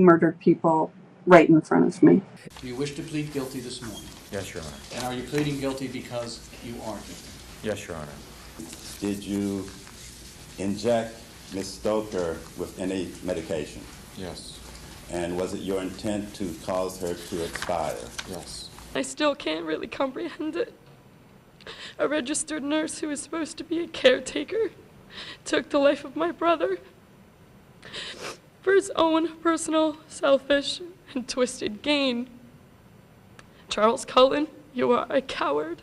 murdered people right in front of me. Do you wish to plead guilty this morning? Yes, Your Honor. And are you pleading guilty because you are guilty? Yes, Your Honor. Did you inject Ms. Stoker with any medication? Yes. And was it your intent to cause her to expire? Yes. I still can't really comprehend it. A registered nurse who was supposed to be a caretaker took the life of my brother for his own personal, selfish, and twisted gain. Charles Cullen, you are a coward.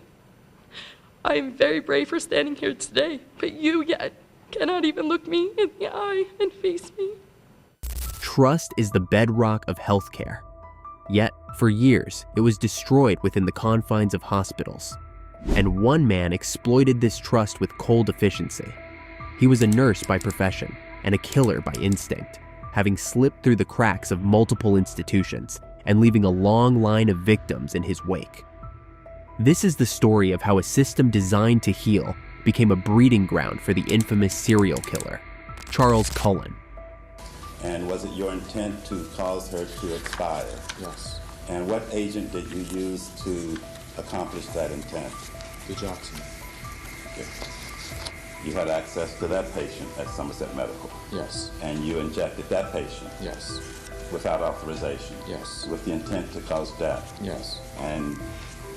I am very brave for standing here today, but you yet cannot even look me in the eye and face me. Trust is the bedrock of healthcare. Yet, for years, it was destroyed within the confines of hospitals. And one man exploited this trust with cold efficiency. He was a nurse by profession and a killer by instinct, having slipped through the cracks of multiple institutions and leaving a long line of victims in his wake. This is the story of how a system designed to heal became a breeding ground for the infamous serial killer, Charles Cullen. And was it your intent to cause her to expire? Yes. And what agent did you use to accomplish that intent? The Jackson. Okay. You had access to that patient at Somerset Medical? Yes. And you injected that patient? Yes. Without authorization? Yes. With the intent to cause death? Yes. And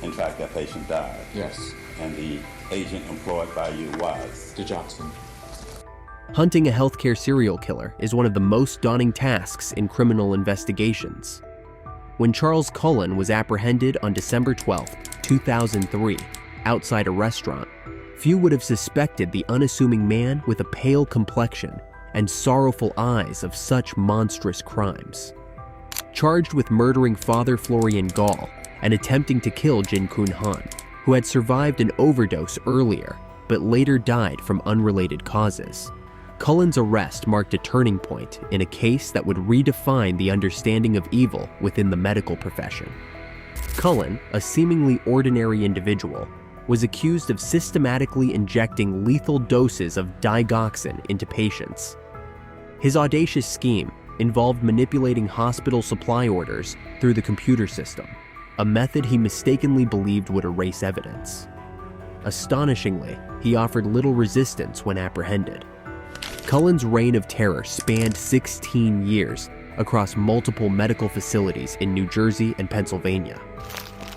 in fact, that patient died? Yes. And the agent employed by you was? The Jackson. Hunting a healthcare serial killer is one of the most daunting tasks in criminal investigations. When Charles Cullen was apprehended on December 12, 2003, outside a restaurant, few would have suspected the unassuming man with a pale complexion and sorrowful eyes of such monstrous crimes. Charged with murdering Father Florian Gall and attempting to kill Jin Kun Han, who had survived an overdose earlier but later died from unrelated causes, Cullen's arrest marked a turning point in a case that would redefine the understanding of evil within the medical profession. Cullen, a seemingly ordinary individual, was accused of systematically injecting lethal doses of digoxin into patients. His audacious scheme involved manipulating hospital supply orders through the computer system, a method he mistakenly believed would erase evidence. Astonishingly, he offered little resistance when apprehended. Cullen's reign of terror spanned 16 years across multiple medical facilities in New Jersey and Pennsylvania.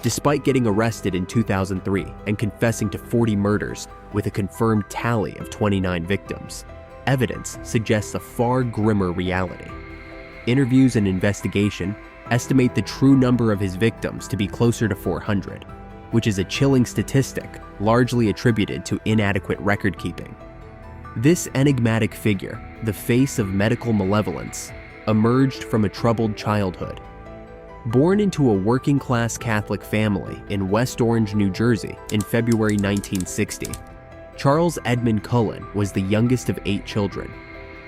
Despite getting arrested in 2003 and confessing to 40 murders with a confirmed tally of 29 victims, evidence suggests a far grimmer reality. Interviews and investigation estimate the true number of his victims to be closer to 400, which is a chilling statistic largely attributed to inadequate record keeping. This enigmatic figure, the face of medical malevolence, emerged from a troubled childhood. Born into a working-class Catholic family in West Orange, New Jersey in February 1960, Charles Edmund Cullen was the youngest of 8 children.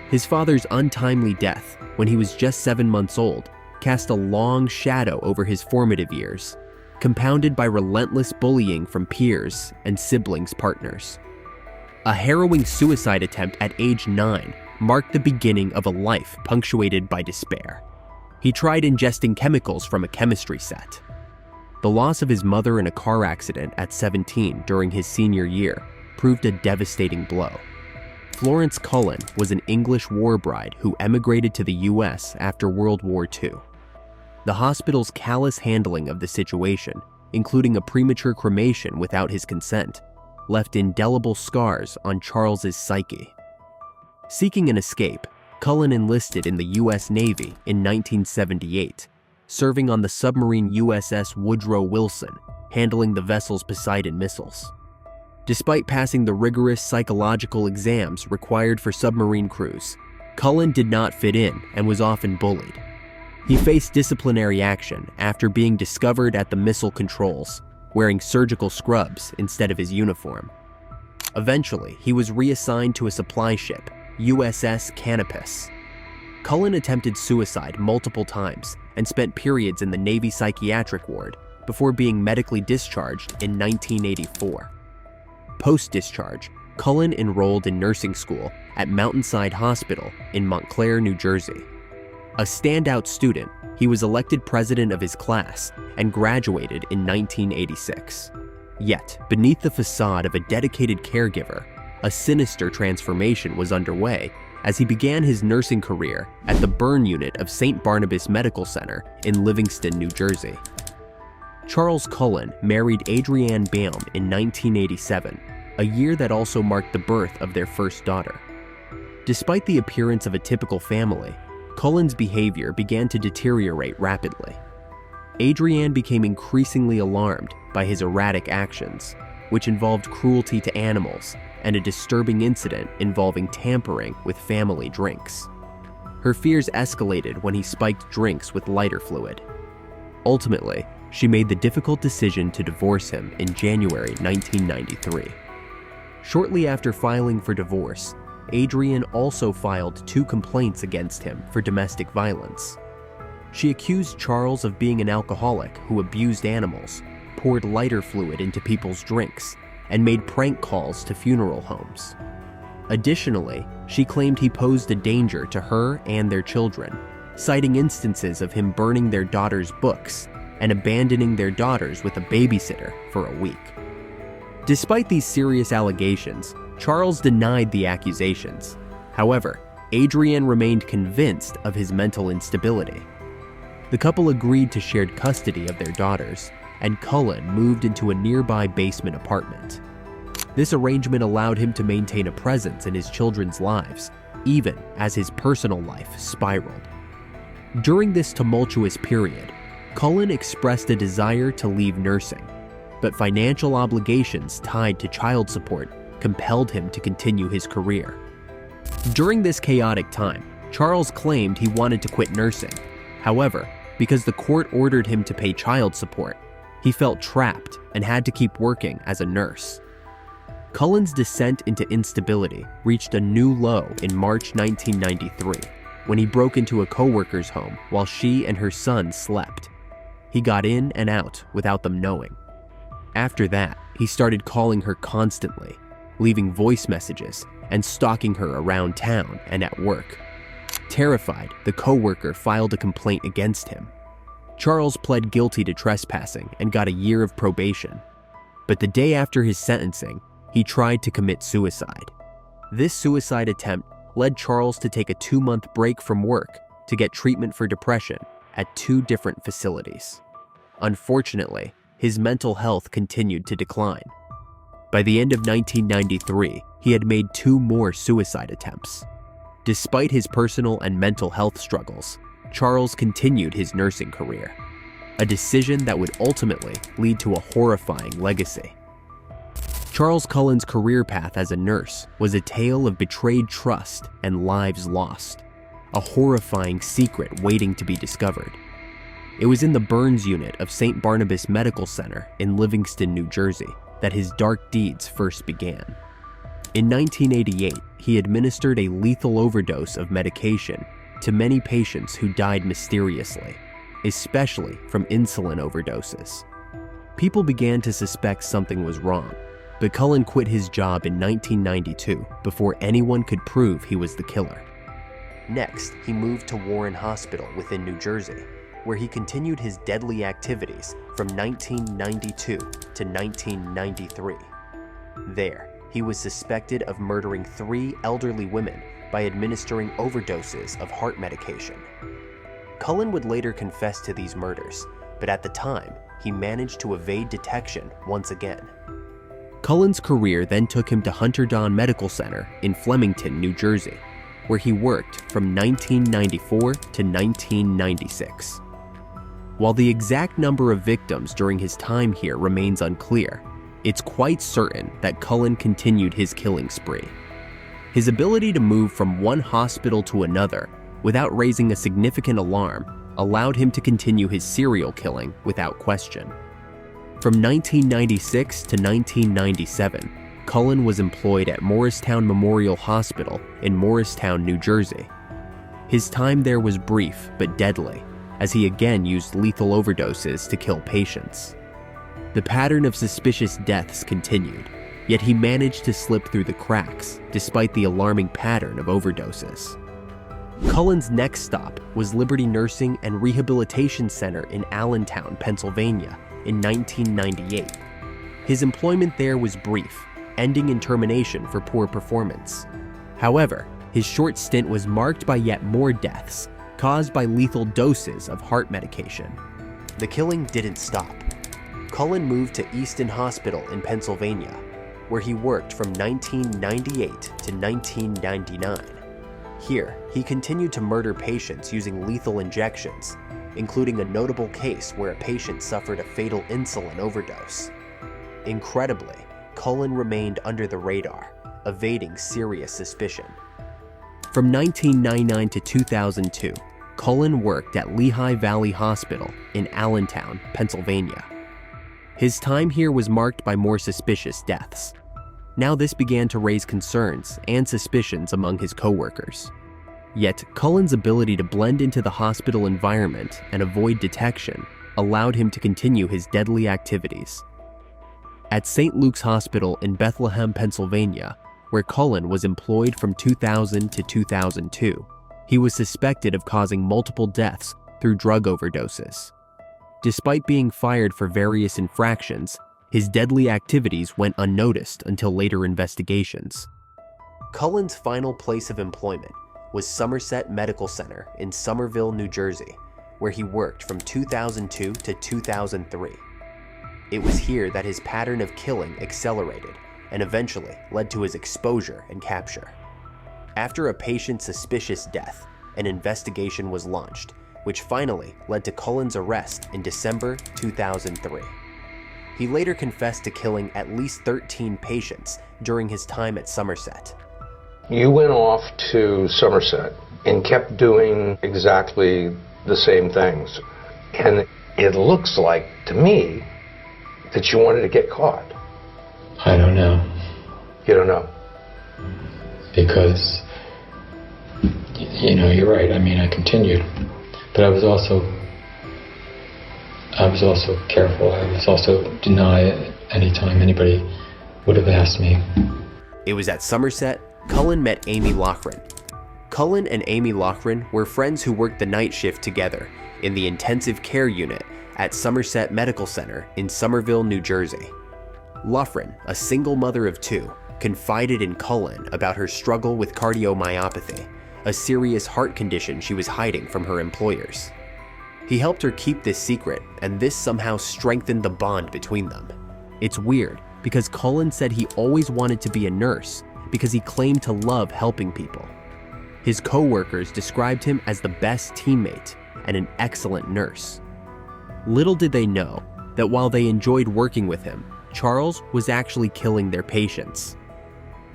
His father's untimely death, when he was just 7 months old, cast a long shadow over his formative years, compounded by relentless bullying from peers and siblings' partners. A harrowing suicide attempt at age 9 marked the beginning of a life punctuated by despair. He tried ingesting chemicals from a chemistry set. The loss of his mother in a car accident at 17 during his senior year proved a devastating blow. Florence Cullen was an English war bride who emigrated to the US after World War II. The hospital's callous handling of the situation, including a premature cremation without his consent, left indelible scars on Charles's psyche. Seeking an escape, Cullen enlisted in the US Navy in 1978, serving on the submarine USS Woodrow Wilson, handling the vessel's Poseidon missiles. Despite passing the rigorous psychological exams required for submarine crews, Cullen did not fit in and was often bullied. He faced disciplinary action after being discovered at the missile controls, wearing surgical scrubs instead of his uniform. Eventually, he was reassigned to a supply ship, USS Canopus. Cullen attempted suicide multiple times and spent periods in the Navy psychiatric ward before being medically discharged in 1984. Post-discharge, Cullen enrolled in nursing school at Mountainside Hospital in Montclair, New Jersey. A standout student, he was elected president of his class and graduated in 1986. Yet, beneath the facade of a dedicated caregiver, a sinister transformation was underway as he began his nursing career at the burn unit of St. Barnabas Medical Center in Livingston, New Jersey. Charles Cullen married Adrienne Baum in 1987, a year that also marked the birth of their first daughter. Despite the appearance of a typical family, Cullen's behavior began to deteriorate rapidly. Adrienne became increasingly alarmed by his erratic actions, which involved cruelty to animals and a disturbing incident involving tampering with family drinks. Her fears escalated when he spiked drinks with lighter fluid. Ultimately, she made the difficult decision to divorce him in January 1993. Shortly after filing for divorce, Adrienne also filed 2 complaints against him for domestic violence. She accused Charles of being an alcoholic who abused animals, poured lighter fluid into people's drinks, and made prank calls to funeral homes. Additionally, she claimed he posed a danger to her and their children, citing instances of him burning their daughters' books and abandoning their daughters with a babysitter for a week. Despite these serious allegations, Charles denied the accusations. However, Adrienne remained convinced of his mental instability. The couple agreed to shared custody of their daughters, and Cullen moved into a nearby basement apartment. This arrangement allowed him to maintain a presence in his children's lives, even as his personal life spiraled. During this tumultuous period, Cullen expressed a desire to leave nursing, but financial obligations tied to child support compelled him to continue his career. During this chaotic time, Charles claimed he wanted to quit nursing. However, because the court ordered him to pay child support, he felt trapped and had to keep working as a nurse. Cullen's descent into instability reached a new low in March 1993 when he broke into a coworker's home while she and her son slept. He got in and out without them knowing. After that, he started calling her constantly, leaving voice messages and stalking her around town and at work. Terrified, the coworker filed a complaint against him. Charles pled guilty to trespassing and got a year of probation. But the day after his sentencing, he tried to commit suicide. This suicide attempt led Charles to take a 2-month break from work to get treatment for depression at 2 different facilities. Unfortunately, his mental health continued to decline. By the end of 1993, he had made 2 more suicide attempts. Despite his personal and mental health struggles, Charles continued his nursing career, a decision that would ultimately lead to a horrifying legacy. Charles Cullen's career path as a nurse was a tale of betrayed trust and lives lost, a horrifying secret waiting to be discovered. It was in the burns unit of St. Barnabas Medical Center in Livingston, New Jersey, that his dark deeds first began. In 1988, he administered a lethal overdose of medication to many patients who died mysteriously, especially from insulin overdoses. People began to suspect something was wrong, but Cullen quit his job in 1992 before anyone could prove he was the killer. Next, he moved to Warren Hospital within New Jersey, where he continued his deadly activities from 1992 to 1993. There, he was suspected of murdering 3 elderly women by administering overdoses of heart medication. Cullen would later confess to these murders, but at the time, he managed to evade detection once again. Cullen's career then took him to Hunter Don Medical Center in Flemington, New Jersey, where he worked from 1994 to 1996. While the exact number of victims during his time here remains unclear, it's quite certain that Cullen continued his killing spree. His ability to move from one hospital to another without raising a significant alarm allowed him to continue his serial killing without question. From 1996 to 1997, Cullen was employed at Morristown Memorial Hospital in Morristown, New Jersey. His time there was brief but deadly, as he again used lethal overdoses to kill patients. The pattern of suspicious deaths continued, yet he managed to slip through the cracks despite the alarming pattern of overdoses. Cullen's next stop was Liberty Nursing and Rehabilitation Center in Allentown, Pennsylvania, in 1998. His employment there was brief, ending in termination for poor performance. However, his short stint was marked by yet more deaths, caused by lethal doses of heart medication. The killing didn't stop. Cullen moved to Easton Hospital in Pennsylvania, where he worked from 1998 to 1999. Here, he continued to murder patients using lethal injections, including a notable case where a patient suffered a fatal insulin overdose. Incredibly, Cullen remained under the radar, evading serious suspicion. From 1999 to 2002, Cullen worked at Lehigh Valley Hospital in Allentown, Pennsylvania. His time here was marked by more suspicious deaths. Now this began to raise concerns and suspicions among his coworkers. Yet, Cullen's ability to blend into the hospital environment and avoid detection allowed him to continue his deadly activities. At St. Luke's Hospital in Bethlehem, Pennsylvania, where Cullen was employed from 2000 to 2002, he was suspected of causing multiple deaths through drug overdoses. Despite being fired for various infractions, his deadly activities went unnoticed until later investigations. Cullen's final place of employment was Somerset Medical Center in Somerville, New Jersey, where he worked from 2002 to 2003. It was here that his pattern of killing accelerated and eventually led to his exposure and capture. After a patient's suspicious death, an investigation was launched, which finally led to Cullen's arrest in December 2003. He later confessed to killing at least 13 patients during his time at Somerset. You went off to Somerset and kept doing exactly the same things. And it looks like, to me, that you wanted to get caught. I don't know. You don't know? Because, you're right. I mean, I continued. But I was also careful. I was also deny any time anybody would have asked me. It was at Somerset, Cullen met Amy Loughran. Cullen and Amy Loughran were friends who worked the night shift together in the intensive care unit at Somerset Medical Center in Somerville, New Jersey. Loughran, a single mother of two, confided in Cullen about her struggle with cardiomyopathy, a serious heart condition she was hiding from her employers. He helped her keep this secret, and this somehow strengthened the bond between them. It's weird, because Cullen said he always wanted to be a nurse because he claimed to love helping people. His co-workers described him as the best teammate and an excellent nurse. Little did they know that while they enjoyed working with him, Charles was actually killing their patients.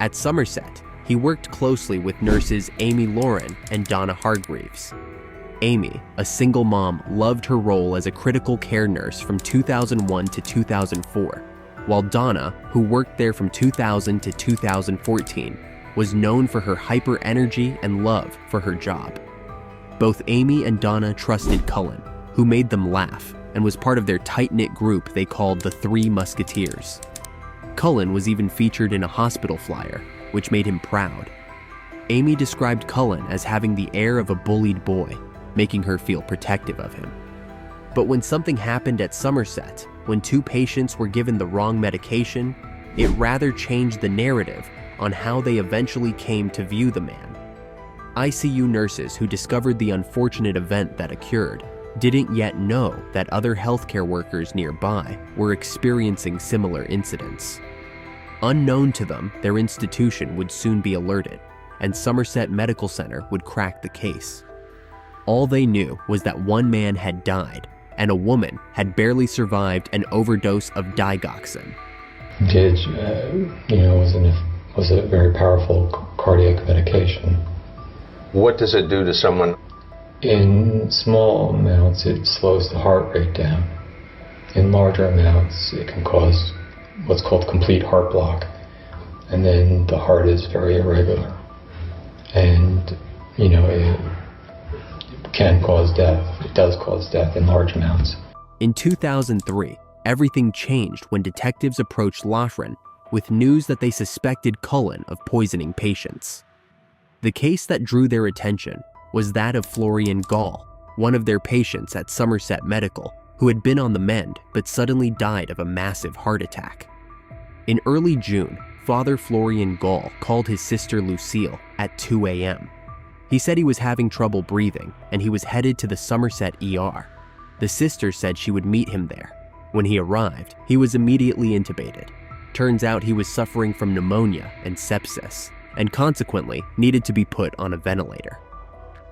At Somerset, he worked closely with nurses Amy Lauren and Donna Hargreaves. Amy, a single mom, loved her role as a critical care nurse from 2001 to 2004, while Donna, who worked there from 2000 to 2014, was known for her hyper energy and love for her job. Both Amy and Donna trusted Cullen, who made them laugh and was part of their tight-knit group they called the Three Musketeers. Cullen was even featured in a hospital flyer, which made him proud. Amy described Cullen as having the air of a bullied boy, making her feel protective of him. But when something happened at Somerset, when two patients were given the wrong medication, it rather changed the narrative on how they eventually came to view the man. ICU nurses who discovered the unfortunate event that occurred didn't yet know that other healthcare workers nearby were experiencing similar incidents. Unknown to them, their institution would soon be alerted, and Somerset Medical Center would crack the case. All they knew was that one man had died, and a woman had barely survived an overdose of digoxin. Was a very powerful cardiac medication. What does it do to someone? In small amounts, it slows the heart rate down. In larger amounts, it can cause what's called complete heart block. And then the heart is very irregular. And, it can cause death. It does cause death in large amounts. In 2003, everything changed when detectives approached Loughran with news that they suspected Cullen of poisoning patients. The case that drew their attention was that of Florian Gall, one of their patients at Somerset Medical, who had been on the mend but suddenly died of a massive heart attack. In early June, Father Florian Gall called his sister Lucille at 2 a.m. He said he was having trouble breathing and he was headed to the Somerset ER. The sister said she would meet him there. When he arrived, he was immediately intubated. Turns out he was suffering from pneumonia and sepsis, and consequently needed to be put on a ventilator.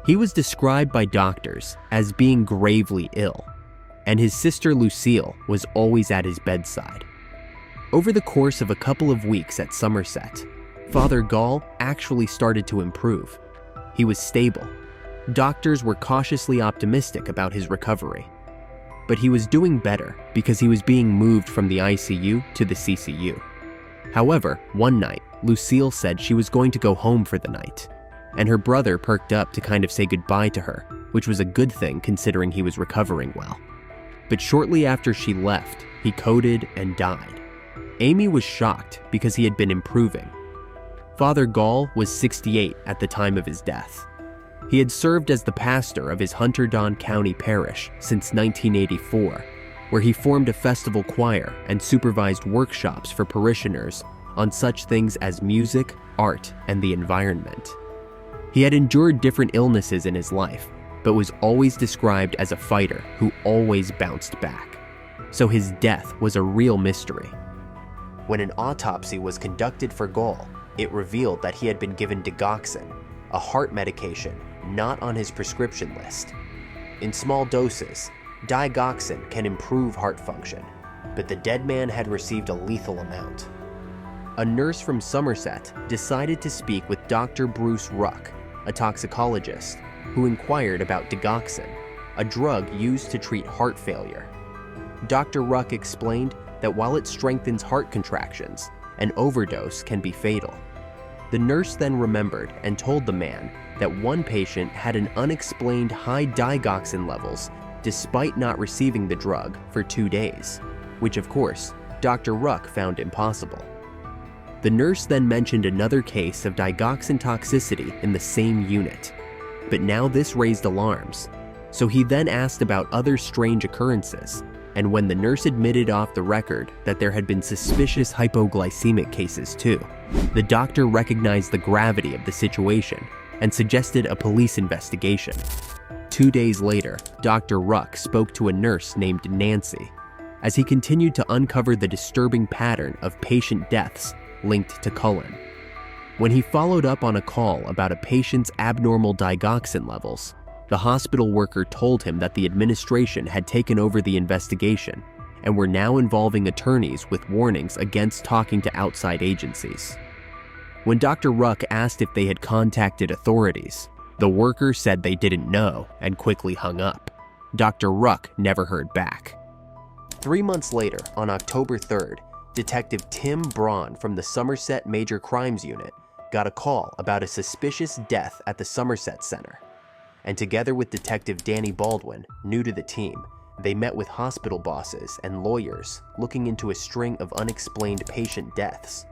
He was described by doctors as being gravely ill, and his sister Lucille was always at his bedside. Over the course of a couple of weeks at Somerset, Father Gall actually started to improve. He was stable. Doctors were cautiously optimistic about his recovery. But he was doing better because he was being moved from the ICU to the CCU. However, one night, Lucille said she was going to go home for the night, and her brother perked up to kind of say goodbye to her, which was a good thing considering he was recovering well. But shortly after she left, he coded and died. Amy was shocked because he had been improving. Father Gall was 68 at the time of his death. He had served as the pastor of his Hunterdon County parish since 1984, where he formed a festival choir and supervised workshops for parishioners on such things as music, art, and the environment. He had endured different illnesses in his life, but was always described as a fighter who always bounced back. So his death was a real mystery. When an autopsy was conducted for Gall, it revealed that he had been given digoxin, a heart medication not on his prescription list. In small doses, digoxin can improve heart function, but the dead man had received a lethal amount. A nurse from Somerset decided to speak with Dr. Bruce Ruck, a toxicologist, who inquired about digoxin, a drug used to treat heart failure. Dr. Ruck explained that while it strengthens heart contractions, an overdose can be fatal. The nurse then remembered and told the man that one patient had an unexplained high digoxin levels despite not receiving the drug for 2 days, which of course, Dr. Ruck found impossible. The nurse then mentioned another case of digoxin toxicity in the same unit, but now this raised alarms, so he then asked about other strange occurrences, and when the nurse admitted off the record that there had been suspicious hypoglycemic cases too, the doctor recognized the gravity of the situation and suggested a police investigation. 2 days later, Dr. Ruck spoke to a nurse named Nancy as he continued to uncover the disturbing pattern of patient deaths linked to Cullen. When he followed up on a call about a patient's abnormal digoxin levels, the hospital worker told him that the administration had taken over the investigation and were now involving attorneys with warnings against talking to outside agencies. When Dr. Ruck asked if they had contacted authorities, the worker said they didn't know and quickly hung up. Dr. Ruck never heard back. 3 months later, on October 3rd, Detective Tim Braun from the Somerset Major Crimes Unit got a call about a suspicious death at the Somerset Center. And together with Detective Danny Baldwin, new to the team, they met with hospital bosses and lawyers looking into a string of unexplained patient deaths.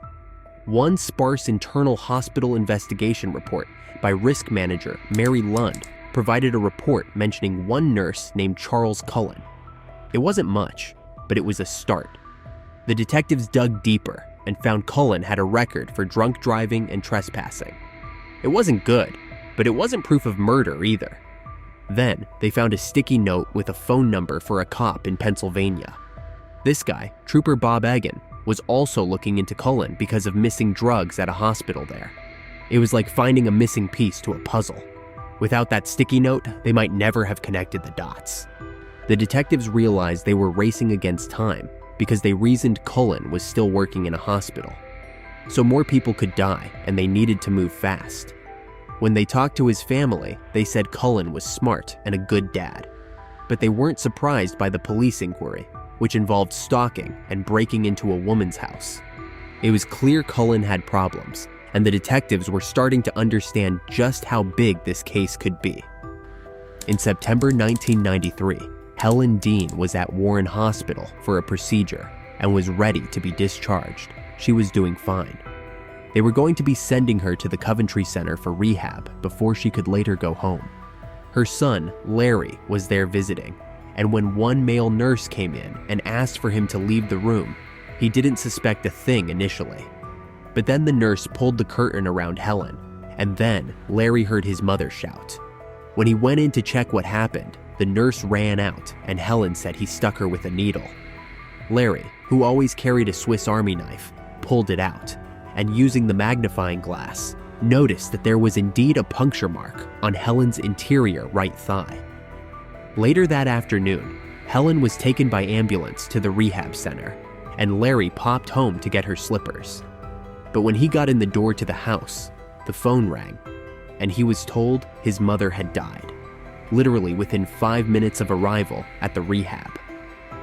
One sparse internal hospital investigation report by risk manager Mary Lund provided a report mentioning one nurse named Charles Cullen. It wasn't much, but it was a start. The detectives dug deeper and found Cullen had a record for drunk driving and trespassing. It wasn't good, but it wasn't proof of murder either. Then, they found a sticky note with a phone number for a cop in Pennsylvania. This guy, Trooper Bob Egan, was also looking into Cullen because of missing drugs at a hospital there. It was like finding a missing piece to a puzzle. Without that sticky note, they might never have connected the dots. The detectives realized they were racing against time because they reasoned Cullen was still working in a hospital. So more people could die, and they needed to move fast. When they talked to his family, they said Cullen was smart and a good dad. But they weren't surprised by the police inquiry, which involved stalking and breaking into a woman's house. It was clear Cullen had problems, and the detectives were starting to understand just how big this case could be. In September 1993, Helen Dean was at Warren Hospital for a procedure and was ready to be discharged. She was doing fine. They were going to be sending her to the Coventry Center for rehab before she could later go home. Her son, Larry, was there visiting, and when one male nurse came in and asked for him to leave the room, he didn't suspect a thing initially. But then the nurse pulled the curtain around Helen, and then Larry heard his mother shout. When he went in to check what happened, the nurse ran out, and Helen said he stuck her with a needle. Larry, who always carried a Swiss Army knife, pulled it out, and using the magnifying glass, noticed that there was indeed a puncture mark on Helen's interior right thigh. Later that afternoon, Helen was taken by ambulance to the rehab center, and Larry popped home to get her slippers. But when he got in the door to the house, the phone rang, and he was told his mother had died, literally within 5 minutes of arrival at the rehab.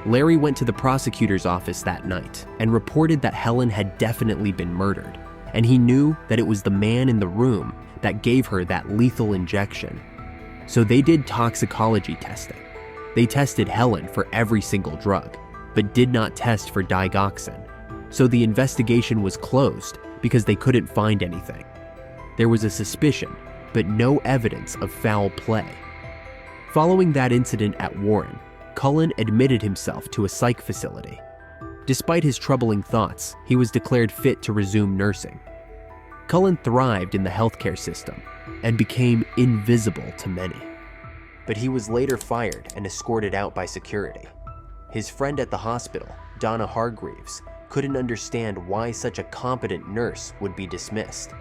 Larry went to the prosecutor's office that night and reported that Helen had definitely been murdered, and he knew that it was the man in the room that gave her that lethal injection. So they did toxicology testing. They tested Helen for every single drug, but did not test for digoxin. So the investigation was closed because they couldn't find anything. There was a suspicion, but no evidence of foul play. Following that incident at Warren, Cullen admitted himself to a psych facility. Despite his troubling thoughts, he was declared fit to resume nursing. Cullen thrived in the healthcare system and became invisible to many. But he was later fired and escorted out by security. His friend at the hospital, Donna Hargreaves, couldn't understand why such a competent nurse would be dismissed.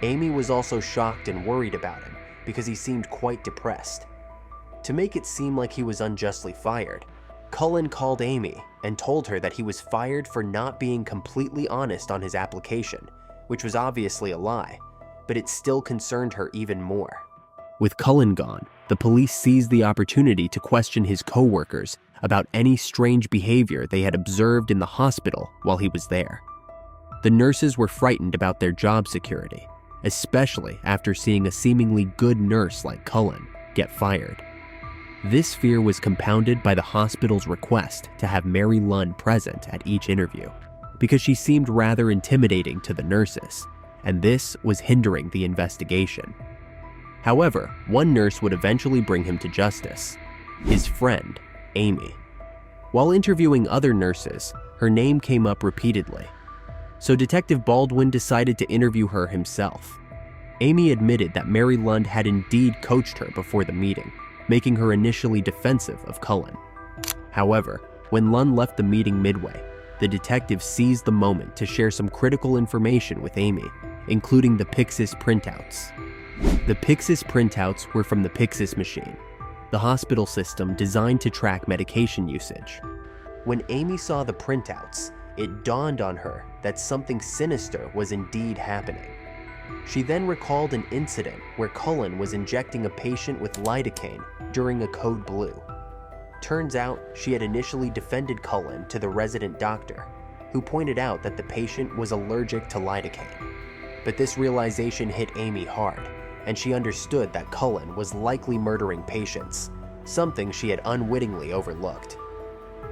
Amy was also shocked and worried about him because he seemed quite depressed. To make it seem like he was unjustly fired, Cullen called Amy and told her that he was fired for not being completely honest on his application, which was obviously a lie, but it still concerned her even more. With Cullen gone, the police seized the opportunity to question his co-workers about any strange behavior they had observed in the hospital while he was there. The nurses were frightened about their job security, especially after seeing a seemingly good nurse like Cullen get fired. This fear was compounded by the hospital's request to have Mary Lund present at each interview, because she seemed rather intimidating to the nurses, and this was hindering the investigation. However, one nurse would eventually bring him to justice: his friend, Amy. While interviewing other nurses, her name came up repeatedly, so Detective Baldwin decided to interview her himself. Amy admitted that Mary Lund had indeed coached her before the meeting, making her initially defensive of Cullen. However, when Lund left the meeting midway, the detective seized the moment to share some critical information with Amy, including the Pyxis printouts. The Pyxis printouts were from the Pyxis machine, the hospital system designed to track medication usage. When Amy saw the printouts, it dawned on her that something sinister was indeed happening. She then recalled an incident where Cullen was injecting a patient with lidocaine during a code blue. Turns out she had initially defended Cullen to the resident doctor, who pointed out that the patient was allergic to lidocaine. But this realization hit Amy hard, and she understood that Cullen was likely murdering patients, something she had unwittingly overlooked.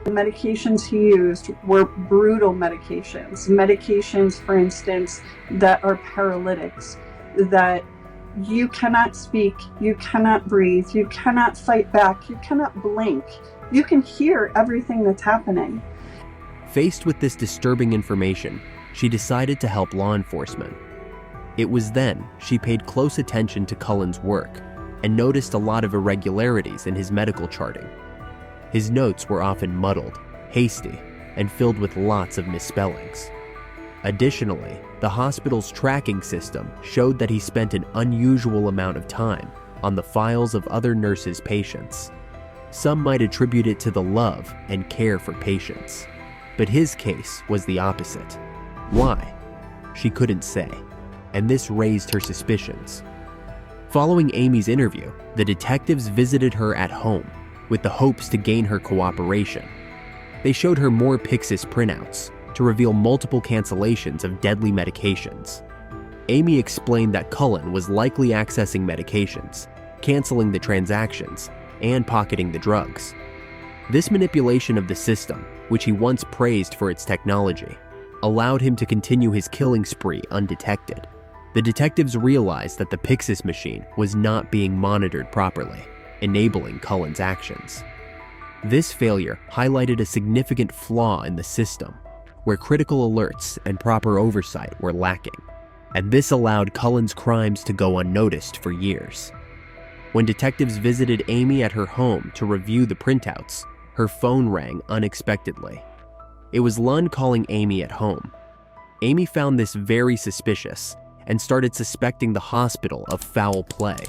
The medications he used were brutal medications, for instance, that are paralytics, that you cannot speak, you cannot breathe, you cannot fight back, you cannot blink. You can hear everything that's happening. Faced with this disturbing information, she decided to help law enforcement. It was then she paid close attention to Cullen's work and noticed a lot of irregularities in his medical charting. His notes were often muddled, hasty, and filled with lots of misspellings. Additionally, the hospital's tracking system showed that he spent an unusual amount of time on the files of other nurses' patients. Some might attribute it to the love and care for patients, but his case was the opposite. Why? She couldn't say, and this raised her suspicions. Following Amy's interview, the detectives visited her at home with the hopes to gain her cooperation. They showed her more Pyxis printouts to reveal multiple cancellations of deadly medications. Amy explained that Cullen was likely accessing medications, canceling the transactions, and pocketing the drugs. This manipulation of the system, which he once praised for its technology, allowed him to continue his killing spree undetected. The detectives realized that the Pyxis machine was not being monitored properly, enabling Cullen's actions. This failure highlighted a significant flaw in the system, where critical alerts and proper oversight were lacking, and this allowed Cullen's crimes to go unnoticed for years. When detectives visited Amy at her home to review the printouts, her phone rang unexpectedly. It was Lund calling Amy at home. Amy found this very suspicious and started suspecting the hospital of foul play.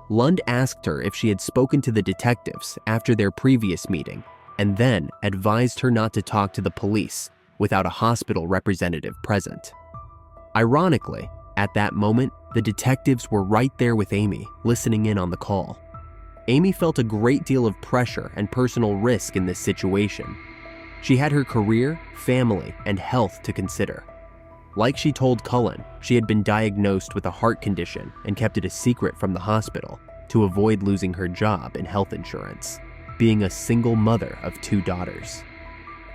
Lund asked her if she had spoken to the detectives after their previous meeting, and then advised her not to talk to the police without a hospital representative present. Ironically, at that moment, the detectives were right there with Amy, listening in on the call. Amy felt a great deal of pressure and personal risk in this situation. She had her career, family, and health to consider. Like she told Cullen, she had been diagnosed with a heart condition and kept it a secret from the hospital to avoid losing her job and health insurance, being a single mother of 2 daughters.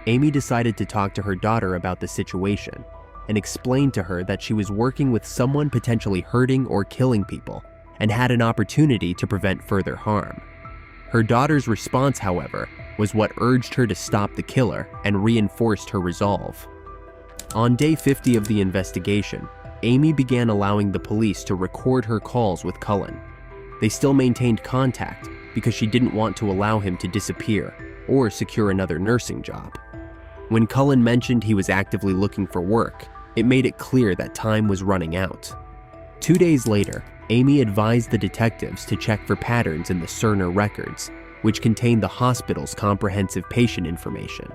Amy decided to talk to her daughter about the situation and explained to her that she was working with someone potentially hurting or killing people and had an opportunity to prevent further harm. Her daughter's response, however, was what urged her to stop the killer and reinforced her resolve. On day 50 of the investigation, Amy began allowing the police to record her calls with Cullen. They still maintained contact because she didn't want to allow him to disappear or secure another nursing job. When Cullen mentioned he was actively looking for work, it made it clear that time was running out. 2 days later, Amy advised the detectives to check for patterns in the Cerner records, which contained the hospital's comprehensive patient information.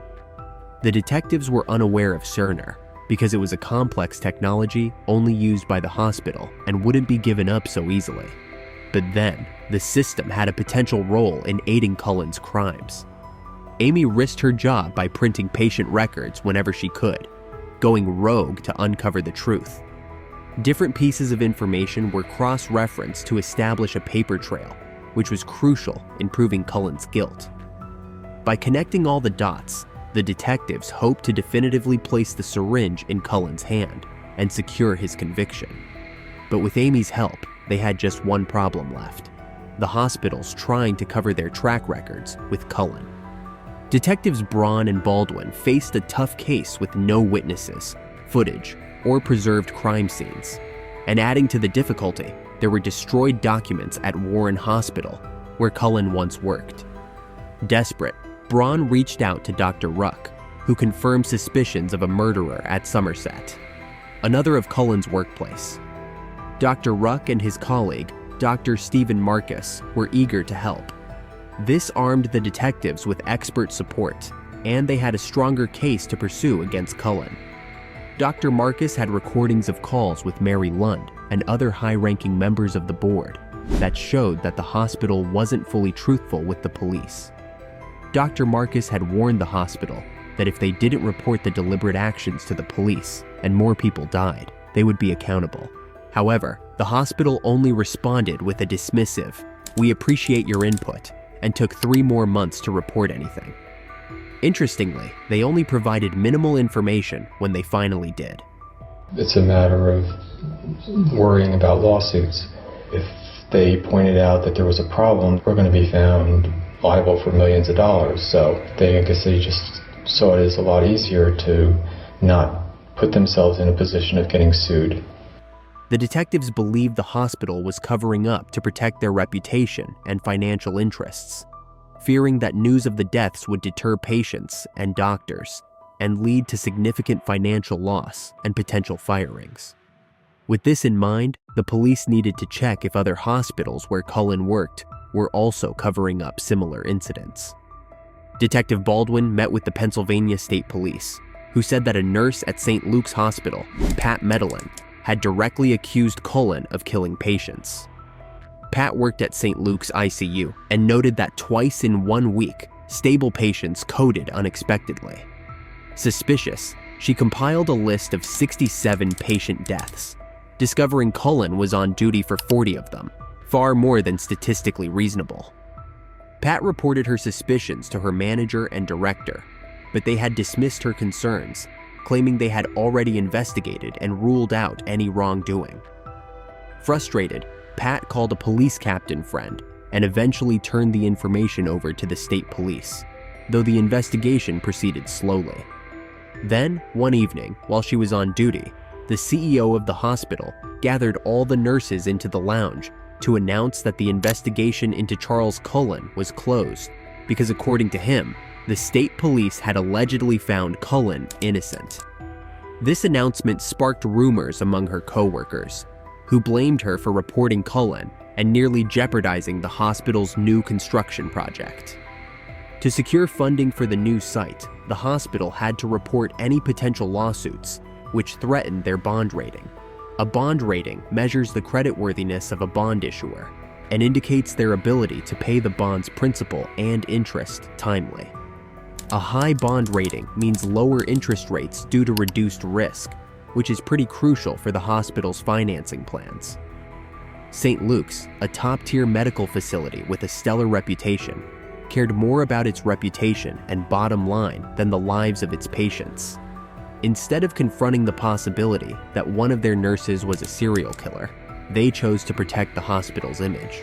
The detectives were unaware of Cerner because it was a complex technology only used by the hospital and wouldn't be given up so easily. But then, the system had a potential role in aiding Cullen's crimes. Amy risked her job by printing patient records whenever she could, going rogue to uncover the truth. Different pieces of information were cross-referenced to establish a paper trail, which was crucial in proving Cullen's guilt. By connecting all the dots, the detectives hoped to definitively place the syringe in Cullen's hand and secure his conviction. But with Amy's help, they had just one problem left: the hospitals trying to cover their track records with Cullen. Detectives Braun and Baldwin faced a tough case with no witnesses, footage, or preserved crime scenes. And adding to the difficulty, there were destroyed documents at Warren Hospital, where Cullen once worked. Desperate, Braun reached out to Dr. Ruck, who confirmed suspicions of a murderer at Somerset, another of Cullen's workplace. Dr. Ruck and his colleague, Dr. Stephen Marcus, were eager to help. This armed the detectives with expert support, and they had a stronger case to pursue against Cullen. Dr. Marcus had recordings of calls with Mary Lund and other high-ranking members of the board that showed that the hospital wasn't fully truthful with the police. Dr. Marcus had warned the hospital that if they didn't report the deliberate actions to the police and more people died, they would be accountable. However, the hospital only responded with a dismissive, "We appreciate your input," and took 3 more months to report anything. Interestingly, they only provided minimal information when they finally did. It's a matter of worrying about lawsuits. If they pointed out that there was a problem, we're going to be found liable for millions of dollars. So I guess they just saw it as a lot easier to not put themselves in a position of getting sued. The detectives believed the hospital was covering up to protect their reputation and financial interests, fearing that news of the deaths would deter patients and doctors and lead to significant financial loss and potential firings. With this in mind, the police needed to check if other hospitals where Cullen worked were also covering up similar incidents. Detective Baldwin met with the Pennsylvania State Police, who said that a nurse at St. Luke's Hospital, Pat Medellin, had directly accused Cullen of killing patients. Pat worked at St. Luke's ICU and noted that twice in 1 week, stable patients coded unexpectedly. Suspicious, she compiled a list of 67 patient deaths, discovering Cullen was on duty for 40 of them, far more than statistically reasonable. Pat reported her suspicions to her manager and director, but they had dismissed her concerns claiming they had already investigated and ruled out any wrongdoing. Frustrated, Pat called a police captain friend and eventually turned the information over to the state police, though the investigation proceeded slowly. Then, one evening, while she was on duty, the CEO of the hospital gathered all the nurses into the lounge to announce that the investigation into Charles Cullen was closed because, according to him, the state police had allegedly found Cullen innocent. This announcement sparked rumors among her co-workers, who blamed her for reporting Cullen and nearly jeopardizing the hospital's new construction project. To secure funding for the new site, the hospital had to report any potential lawsuits, which threatened their bond rating. A bond rating measures the creditworthiness of a bond issuer and indicates their ability to pay the bond's principal and interest timely. A high bond rating means lower interest rates due to reduced risk, which is pretty crucial for the hospital's financing plans. St. Luke's, a top-tier medical facility with a stellar reputation, cared more about its reputation and bottom line than the lives of its patients. Instead of confronting the possibility that one of their nurses was a serial killer, they chose to protect the hospital's image.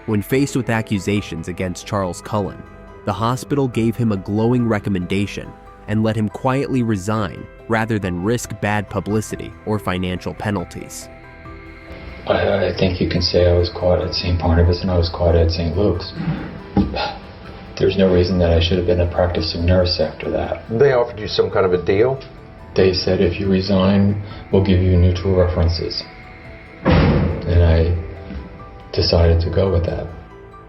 When faced with accusations against Charles Cullen, the hospital gave him a glowing recommendation and let him quietly resign rather than risk bad publicity or financial penalties. I think you can say I was caught at St. Barnabas and I was caught at St. Luke's. There's no reason that I should have been a practicing nurse after that. They offered you some kind of a deal? They said, if you resign, we'll give you neutral references. And I decided to go with that.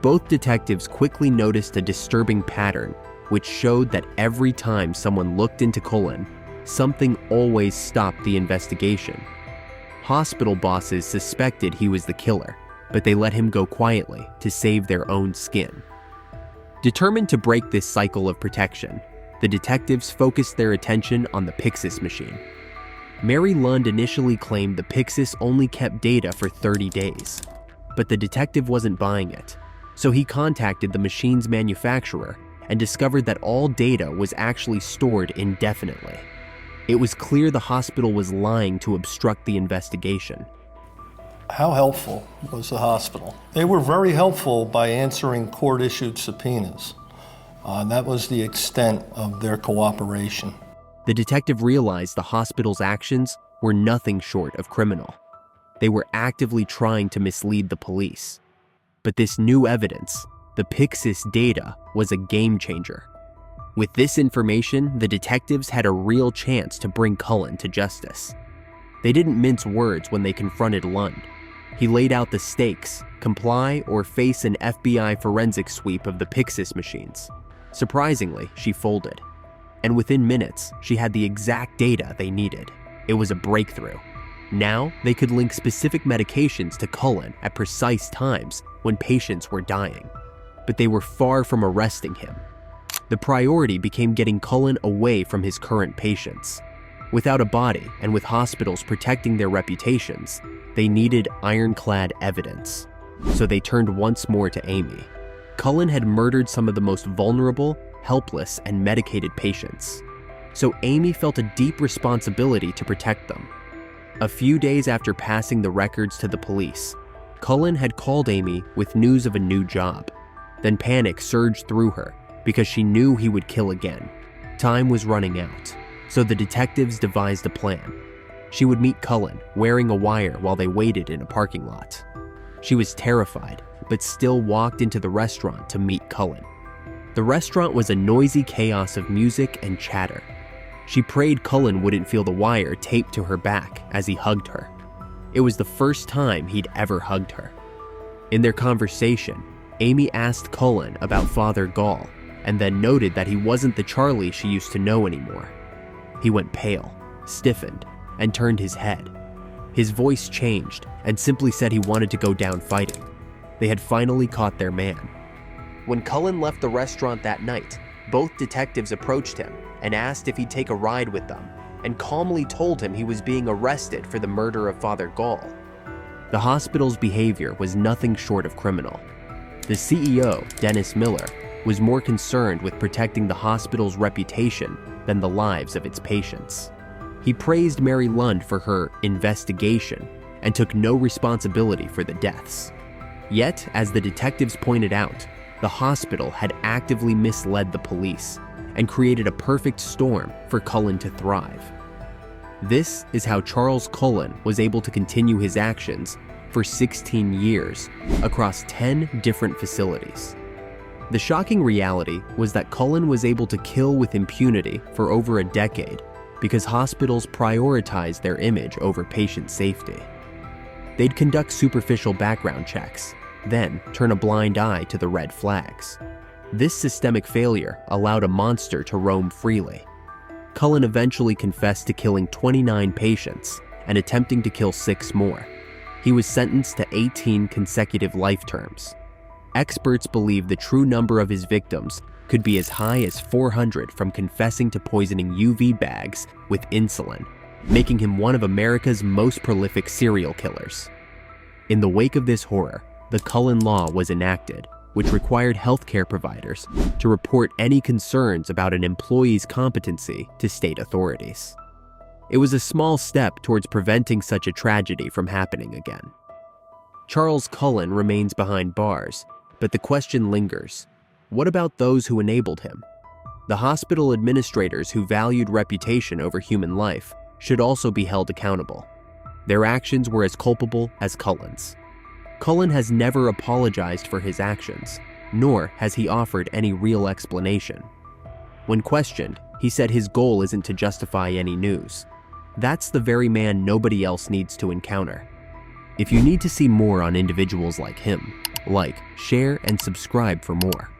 Both detectives quickly noticed a disturbing pattern, which showed that every time someone looked into Cullen, something always stopped the investigation. Hospital bosses suspected he was the killer, but they let him go quietly to save their own skin. Determined to break this cycle of protection, the detectives focused their attention on the Pyxis machine. Mary Lund initially claimed the Pyxis only kept data for 30 days, but the detective wasn't buying it, so he contacted the machine's manufacturer and discovered that all data was actually stored indefinitely. It was clear the hospital was lying to obstruct the investigation. How helpful was the hospital? They were very helpful by answering court-issued subpoenas. That was the extent of their cooperation. The detective realized the hospital's actions were nothing short of criminal. They were actively trying to mislead the police. But this new evidence, the Pyxis data, was a game changer. With this information, the detectives had a real chance to bring Cullen to justice. They didn't mince words when they confronted Lund. He laid out the stakes: comply or face an FBI forensic sweep of the Pyxis machines. Surprisingly, she folded. And within minutes, she had the exact data they needed. It was a breakthrough. Now, they could link specific medications to Cullen at precise times when patients were dying. But they were far from arresting him. The priority became getting Cullen away from his current patients. Without a body and with hospitals protecting their reputations, they needed ironclad evidence. So they turned once more to Amy. Cullen had murdered some of the most vulnerable, helpless, and medicated patients. So Amy felt a deep responsibility to protect them. A few days after passing the records to the police, Cullen had called Amy with news of a new job. Then panic surged through her because she knew he would kill again. Time was running out, so the detectives devised a plan. She would meet Cullen wearing a wire while they waited in a parking lot. She was terrified, but still walked into the restaurant to meet Cullen. The restaurant was a noisy chaos of music and chatter. She prayed Cullen wouldn't feel the wire taped to her back as he hugged her. It was the first time he'd ever hugged her. In their conversation, Amy asked Cullen about Father Gall, and then noted that he wasn't the Charlie she used to know anymore. He went pale, stiffened, and turned his head. His voice changed and simply said he wanted to go down fighting. They had finally caught their man. When Cullen left the restaurant that night, both detectives approached him and asked if he'd take a ride with them, and calmly told him he was being arrested for the murder of Father Gall. The hospital's behavior was nothing short of criminal. The CEO, Dennis Miller, was more concerned with protecting the hospital's reputation than the lives of its patients. He praised Mary Lund for her investigation and took no responsibility for the deaths. Yet, as the detectives pointed out, the hospital had actively misled the police and created a perfect storm for Cullen to thrive. This is how Charles Cullen was able to continue his actions for 16 years across 10 different facilities. The shocking reality was that Cullen was able to kill with impunity for over a decade because hospitals prioritized their image over patient safety. They'd conduct superficial background checks, then turn a blind eye to the red flags. This systemic failure allowed a monster to roam freely. Cullen eventually confessed to killing 29 patients and attempting to kill 6 more. He was sentenced to 18 consecutive life terms. Experts believe the true number of his victims could be as high as 400 from confessing to poisoning UV bags with insulin, making him one of America's most prolific serial killers. In the wake of this horror, the Cullen Law was enacted, which required healthcare providers to report any concerns about an employee's competency to state authorities. It was a small step towards preventing such a tragedy from happening again. Charles Cullen remains behind bars, but the question lingers: what about those who enabled him? The hospital administrators who valued reputation over human life should also be held accountable. Their actions were as culpable as Cullen's. Cullen has never apologized for his actions, nor has he offered any real explanation. When questioned, he said his goal isn't to justify any news. That's the very man nobody else needs to encounter. If you need to see more on individuals like him, like, share, and subscribe for more.